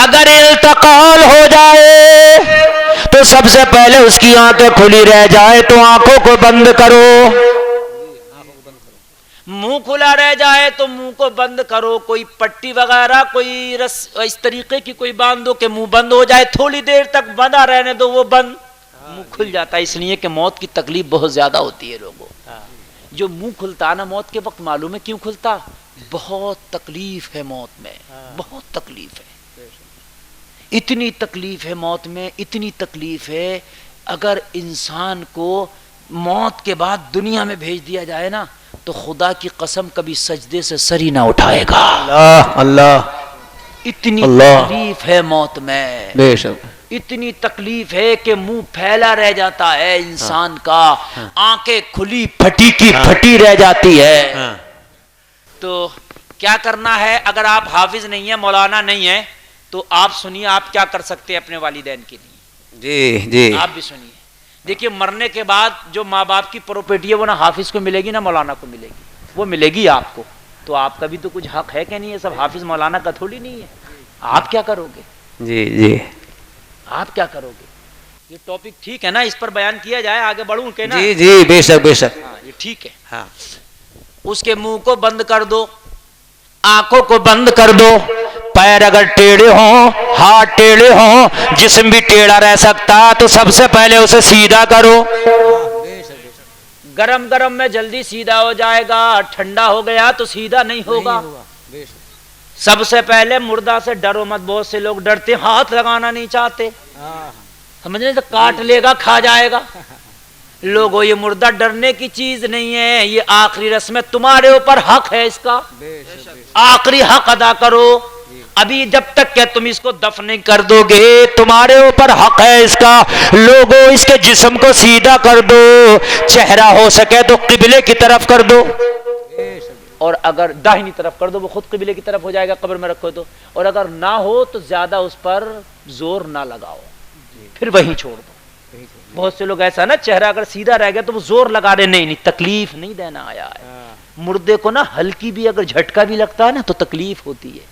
अगर इल्तिकाल हो जाए तो सबसे पहले उसकी आंखें खुली रह जाए तो आंखों को बंद करो, मुंह खुला रह जाए तो मुंह को बंद करो, कोई पट्टी वगैरह कोई रस इस तरीके की कोई बांध दो कि मुंह बंद हो जाए, थोड़ी देर तक बंधा रहने दो, वो बंद, मुंह खुल जाता है। इसलिए कि मौत की तकलीफ बहुत ज्यादा होती है लोगों, जो मुंह खुलता है ना मौत के वक्त, मालूम है क्यों खुलता? बहुत तकलीफ है मौत में, बहुत तकलीफ है, इतनी तकलीफ है मौत में, इतनी तकलीफ है। अगर इंसान को मौत के बाद दुनिया में भेज दिया जाए ना तो खुदा की कसम कभी सजदे से सर ही ना उठाएगा। अल्लाह अल्लाह, इतनी तकलीफ है मौत में, बेशक इतनी तकलीफ है कि मुंह फैला रह जाता है इंसान का, आंखें खुली फटी की फटी रह जाती है। तो क्या करना है? अगर आप हाफिज नहीं है, मौलाना नहीं है, तो आप सुनिए आप क्या कर सकते हैं अपने वालिदैन के लिए। जी जी, आप भी सुनिए। देखिए, मरने के बाद जो माँ बाप की प्रॉपर्टी है वो ना हाफिज को मिलेगी ना मौलाना को मिलेगी, वो मिलेगी आपको। तो आपका भी तो कुछ हक है कि नहीं? है सब हाफिज मौलाना का थोड़ी नहीं है। आप क्या करोगे? जी जी, आप क्या करोगे? ये टॉपिक ठीक है ना, इस पर बयान किया जाए, आगे बढ़ूं के ना? जी जी, बेशक बेशक। हाँ, ये ठीक है। हाँ, उसके मुंह को बंद कर दो, आंखों को बंद कर दो, पैर अगर टेढ़े हों, हाथ टेढ़े हों, जिस्म भी टेढ़ा रह सकता तो सबसे पहले उसे सीधा करो। गरम गरम में जल्दी सीधा हो जाएगा, ठंडा हो गया तो सीधा नहीं होगा। सबसे पहले मुर्दा से डरो मत, बहुत से लोग डरते, हाथ लगाना नहीं चाहते, समझने तो काट लेगा, खा जाएगा। लोगों, ये मुर्दा डरने की चीज नहीं है, ये आखिरी रस्म है, तुम्हारे ऊपर हक है इसका, आखिरी हक अदा करो। अभी जब तक क्या तुम इसको दफन नहीं कर दोगे, तुम्हारे ऊपर हक है इसका। लोगों, इसके जिस्म को सीधा कर दो, चेहरा हो सके तो किबले की तरफ कर दो, और अगर दाहिनी तरफ कर दो वो खुद किबले की तरफ हो जाएगा, कब्र में रखो तो। और अगर ना हो तो ज्यादा उस पर जोर ना लगाओ, फिर वहीं छोड़ दो। बहुत से लोग ऐसा ना, चेहरा अगर सीधा रह गया तो वो जोर लगा रहे, नहीं नहीं, तकलीफ नहीं देना आया है। मुर्दे को ना हल्की भी अगर झटका भी लगता है ना तो तकलीफ होती है।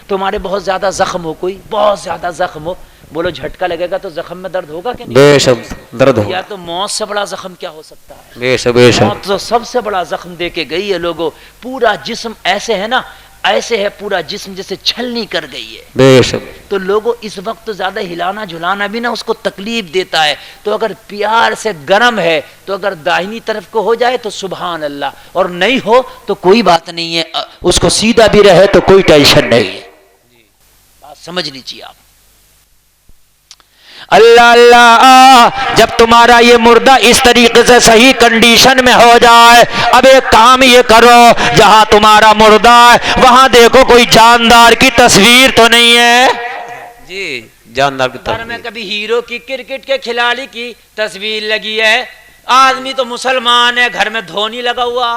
तुम्हारे बहुत ज्यादा जख्म हो, कोई बहुत ज्यादा जख्म हो, बोलो झटका लगेगा तो जख्म में दर्द होगा कि नहीं? बेशक दर्द होगा। या तो मौत से बड़ा जख्म क्या हो सकता है? बेशक बेशक, मौत तो सबसे बड़ा जख्म दे के गई है लोगों। पूरा जिस्म ऐसे है ना, ऐसे है पूरा जिस्म जैसे छलनी कर गई है। बेशक। तो लोगों, इस वक्त तो ज्यादा हिलाना झुलाना भी ना उसको तकलीफ देता है। तो अगर प्यार से गरम है तो अगर दाहिनी तरफ को हो जाए तो सुभान अल्लाह, और नहीं हो तो कोई बात नहीं है, उसको सीधा भी रहे तो कोई टेंशन नहीं है। बात समझ लीजिए आप। अल्लाह अल्लाह, जब तुम्हारा ये मुर्दा इस तरीके से सही कंडीशन में हो जाए, अब एक काम ये करो, जहां तुम्हारा मुर्दा है वहां देखो कोई जानदार की तस्वीर तो नहीं है जी, जानदार की घर में कभी हीरो की, क्रिकेट के खिलाड़ी की तस्वीर लगी है। आदमी तो मुसलमान है, घर में धोनी लगा हुआ,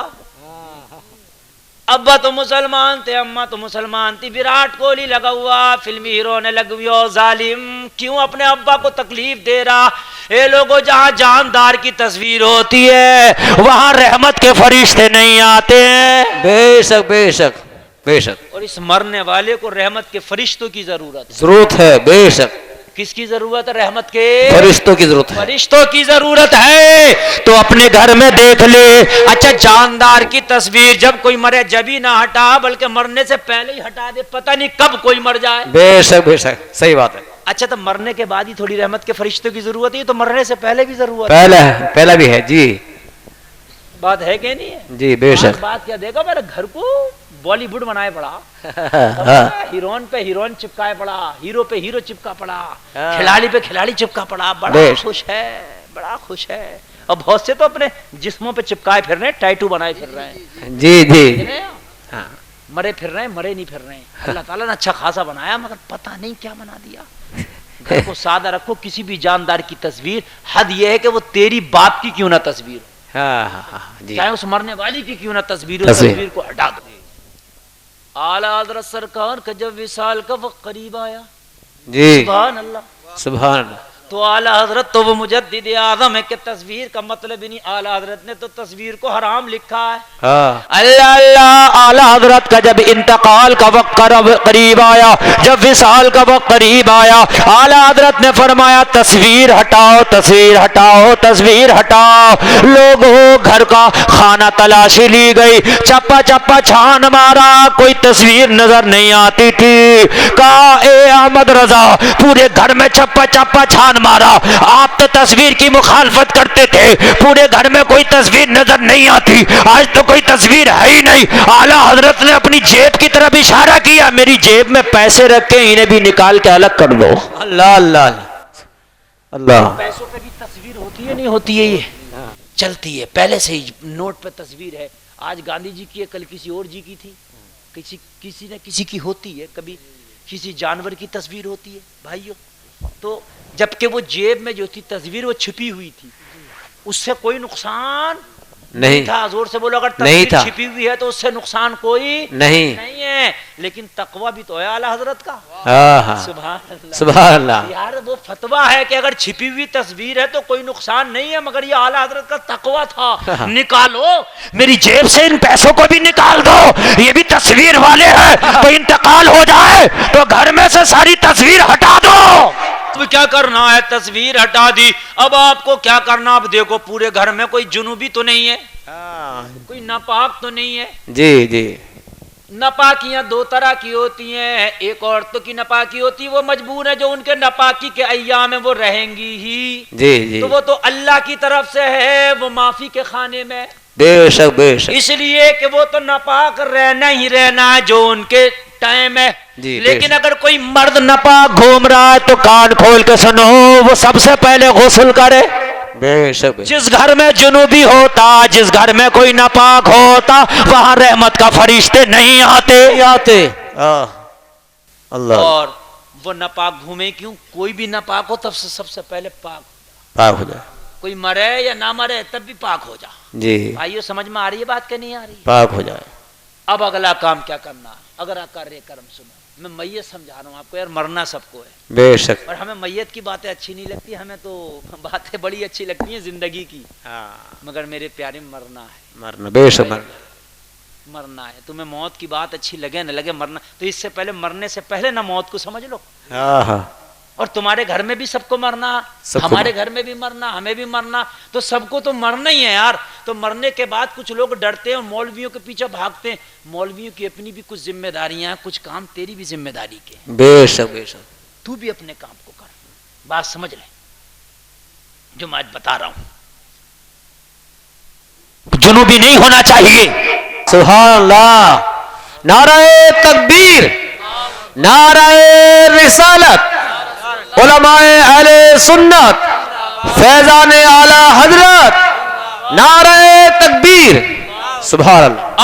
अब्बा तो मुसलमान थे, अम्मा तो मुसलमान थी, विराट कोहली लगा हुआ, फिल्मी हीरो ने लगी हुई, जालिम क्यों अपने अब्बा को तकलीफ दे रहा? ये लोगों, जहां जानदार की तस्वीर होती है वहां रहमत के फरिश्ते नहीं आते हैं। बेशक बेशक बेशक। और इस मरने वाले को रहमत के फरिश्तों की जरूरत है। बेशक। किसकी जरूरत है? रहमत के फरिश्तों की जरूरत है, फरिश्तों की जरूरत है। तो अपने घर में देख ले, अच्छा जानदार की तस्वीर जब कोई मरे जब ही ना हटा, बल्कि मरने से पहले ही हटा दे, पता नहीं कब कोई मर जाए। बेशक बेशक, सही बात है। अच्छा, तो मरने के बाद ही थोड़ी रहमत के फरिश्तों की जरूरत है, तो मरने से पहले भी जरूरत है, पहला भी है जी। बात है कि नहीं है? जी बेशक। बात क्या देगा, मेरे घर को बॉलीवुड बनाए पड़ा, हीरोइन पे हीरोइन चिपकाए पड़ा, हीरो पे हीरो चिपका पड़ा, खिलाड़ी पे खिलाड़ी चिपका पड़ा, बड़ा खुश है, बड़ा खुश है। और बहुत से तो अपने जिस्मों पे चिपकाए फिर रहे हैं, टैटू बनाए फिर रहे हैं। जी जी, हाँ, मरे फिर रहे हैं, मरे नहीं फिर रहे हैं। अल्लाह ताला ने अच्छा खासा बनाया, मगर पता नहीं क्या बना दिया। घर को सादा रखो, किसी भी जानदार की तस्वीर, हद यह है कि वो तेरी बाप की क्यों ना तस्वीर हो, चाहे उस मरने वाली की क्यों ना तस्वीर हो, तस्वीर को हटा दो। आला हज़रत सरकार का जब विसाल का वक्त करीब आया, जी सुभान अल्लाह, सुभान अल्लाह, तो आला हजरत तो वो मुजद्दिद आज़म है कि तस्वीर का मतलब ही नहीं। आला हजरत ने तो तस्वीर को हराम लिखा है। अल्लाह अल्लाह। आला हजरत का जब इंतकाल का वक्त करीब आया, जब विसाल का वक्त करीब आया, आला हजरत ने फरमाया तस्वीर हटाओ, तस्वीर हटाओ, तस्वीर हटाओ। लोगों घर का खाना तलाशी ली गई, चप्पा चप्पा छान मारा, कोई तस्वीर नजर नहीं आती थी। कहा ए अहमद रजा, पूरे घर में चप्पा चप्पा छान मारा, आप तो तस्वीर की मुखालफत करते थे, पूरे घर में कोई तस्वीर नजर नहीं आती, आज तो कोई तस्वीर है ही नहीं। आला हजरत ने अपनी जेब की तरफ इशारा किया, मेरी जेब में पैसे रखे, इन्हें भी निकाल के अलग कर लो। अल्लाह अल्लाह अल्लाह। पैसों पे भी तस्वीर होती है नहीं होती है? ये चलती है पहले से ही, नोट पे तस्वीर है। आज गांधी जी की है, कल किसी और जी की थी, किसी न किसी की होती है, कभी किसी जानवर की तस्वीर होती है भाइयों। तो जबकि वो जेब में जो थी तस्वीर वो छिपी हुई थी, उससे कोई नुकसान नहीं था। जोर से बोलो, अगर तस्वीर छिपी हुई है तो उससे नुकसान कोई नहीं है। लेकिन तकवा भी तो है आला हजरत का। सुभान अल्लाह। यार वो फतवा है कि अगर छिपी हुई तस्वीर है तो कोई नुकसान नहीं है, मगर ये आला हजरत का तकवा था। निकालो, मेरी जेब से इन पैसों को भी निकाल दो, ये भी तस्वीर वाले हैं, तो इंतकाल हो जाए तो घर में से सारी तस्वीर हटा दो। तो क्या करना है, तस्वीर हटा दी, अब आपको क्या करना? अब देखो पूरे घर में कोई जुनूबी तो नहीं है, कोई नापाक तो नहीं है। जी जी। नापाकियां दो तरह की होती हैं, एक औरतों की नापाकी होती है, वो मजबूर है, जो उनके नापाकी के अय्याम में वो रहेंगी ही। जी जी। तो वो तो अल्लाह की तरफ से है, वो माफी के खाने में बेशक बेशक, इसलिए कि वो तो नापाक रहना ही रहना है जो उनके टाइम है। लेकिन अगर कोई मर्द नापाक घूम रहा है तो कान खोल के सुनो, वो सबसे पहले गुस्ल करे। बेशक। जिस घर में जुनूबी होता, जिस घर में कोई नापाक होता, वहां रहमत का फरिश्ते नहीं आते। अल्लाह। और वो नापाक घूमे क्यों? कोई भी नापाक हो तब से सबसे पहले पाक हो जाए। कोई मरे या ना मरे तब भी पाक हो जा। जी भाइयों, समझ में आ रही है बात कि नहीं आ रही? पाक हो जाए। अब अगला काम क्या करना है? अगर कार्य कर्म सुनो, मैं मैयत समझा रहा हूँ आपको, यार मरना सबको है बेशक। और हमें मैयत की बातें अच्छी नहीं लगती, हमें तो बातें बड़ी अच्छी लगती हैं जिंदगी की। मगर मेरे प्यारे मरना है, मरना बेशक, मरना है। तुम्हें मौत की बात अच्छी लगे न लगे, मरना तो इससे पहले, मरने से पहले ना मौत को समझ लो। और तुम्हारे घर में भी सबको मरना, हमारे घर में भी मरना, हमें भी मरना, तो सबको तो मरना ही है यार। तो मरने के बाद कुछ लोग डरते हैं और मौलवियों के पीछे भागते हैं। मौलवियों की अपनी भी कुछ जिम्मेदारियां, कुछ काम तेरी भी जिम्मेदारी के। बेशक बेशक। तू भी अपने काम को कर, बात समझ ले जो मैं आज बता रहा हूं। जुनूबी नहीं होना चाहिए। सुभान अल्लाह। नाराए तकबीर, नाराए रिसालत, उलमाए अहले सुन्नत, फैजान आला हजरत, नाराए तकबीर। सुभान अल्लाह।